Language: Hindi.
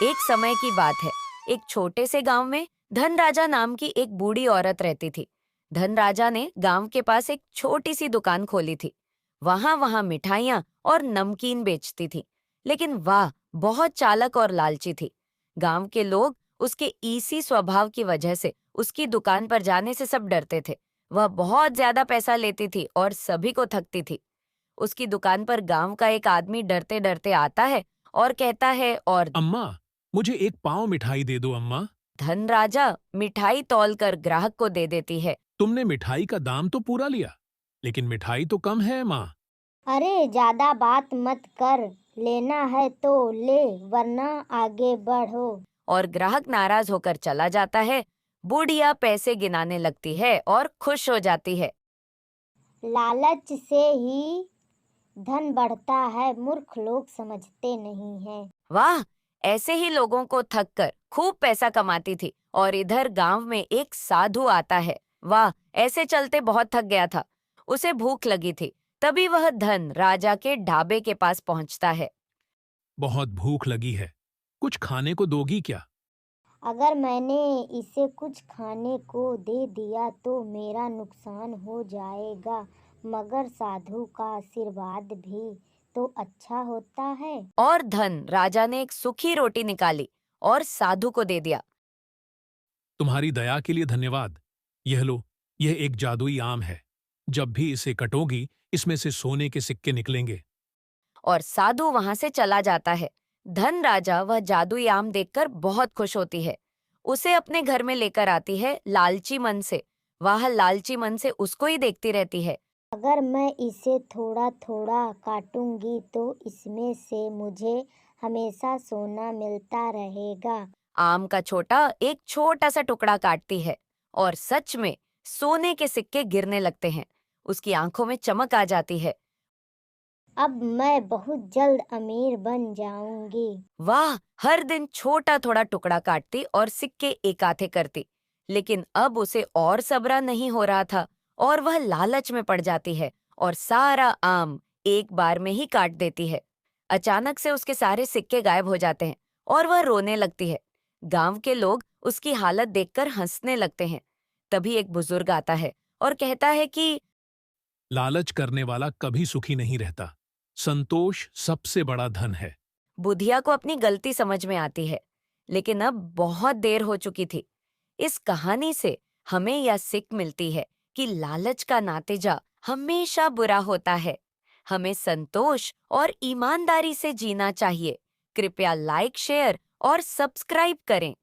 एक समय की बात है। एक छोटे से गांव में धन राजा नाम की एक बूढ़ी औरत रहती थी। धन राजा ने गांव के पास एक छोटी सी दुकान खोली थी। वहां वहां मिठाइयाँ और नमकीन बेचती थी। लेकिन वाह, बहुत चालाक और लालची थी। गांव के लोग उसके इसी स्वभाव की वजह से उसकी दुकान पर जाने से सब डरते थे। वह बहुत ज्यादा पैसा लेती थी और सभी को ठगती थी। उसकी दुकान पर गांव का एक आदमी डरते डरते आता है और कहता है, और अम्मा, मुझे एक पाव मिठाई दे दो अम्मा। धन राजा मिठाई तौलकर ग्राहक को दे देती है। तुमने मिठाई का दाम तो पूरा लिया, लेकिन मिठाई तो कम है माँ। अरे ज्यादा बात मत कर, लेना है तो ले वरना आगे बढ़ो। और ग्राहक नाराज होकर चला जाता है। बुढ़िया पैसे गिनाने लगती है और खुश हो जाती है। लालच से ही धन बढ़ता है, मूर्ख लोग समझते नहीं हैं। वाह, ऐसे ही लोगों को ठग कर खूब पैसा कमाती थी। और इधर गांव में एक साधु आता है। वाह, ऐसे चलते बहुत थक गया था। उसे भूख लगी थी। तभी वह धन राजा के ढाबे के पास पहुंचता है। बहुत भूख लगी है, कुछ खाने को दोगी क्या? अगर मैंने इसे कुछ खाने को दे दिया तो मेरा नुकसान हो जाएगा, मगर साधु का आशीर्वाद भी तो अच्छा होता है। और धन राजा ने एक सूखी रोटी निकाली और साधु को दे दिया। तुम्हारी दया के लिए धन्यवाद। यह लो, यह एक जादुई आम है। जब भी इसे कटोगी, इसमें से सोने के सिक्के निकलेंगे। और साधु वहां से चला जाता है। धन राजा वह जादुई आम देखकर बहुत खुश होती है। उसे अपने घर में लेकर आती है लालची मन से। वह लालची मन से उसको ही देखती रहती है। अगर मैं इसे थोड़ा थोड़ा काटूंगी तो इसमें से मुझे हमेशा सोना मिलता रहेगा। आम का छोटा एक छोटा सा टुकड़ा काटती है और सच में सोने के सिक्के गिरने लगते हैं। उसकी आंखों में चमक आ जाती है। अब मैं बहुत जल्द अमीर बन जाऊंगी। वाह, हर दिन छोटा थोड़ा टुकड़ा काटती और सिक्के इकट्ठे करती। लेकिन अब उसे और सब्र नहीं हो रहा था और वह लालच में पड़ जाती है और सारा आम एक बार में ही काट देती है। अचानक से उसके सारे सिक्के गायब हो जाते हैं और वह रोने लगती है। गांव के लोग उसकी हालत देखकर हंसने लगते हैं। तभी एक बुजुर्ग आता है और कहता है कि लालच करने वाला कभी सुखी नहीं रहता। संतोष सबसे बड़ा धन है। बुधिया को अपनी गलती समझ में आती है। लेकिन अब बहुत देर हो चुकी थी। इस कहानी से हमें यह सीख मिलती है कि लालच का नतीजा हमेशा बुरा होता है। हमें संतोष और ईमानदारी से जीना चाहिए। कृपया लाइक, शेयर और सब्सक्राइब करें।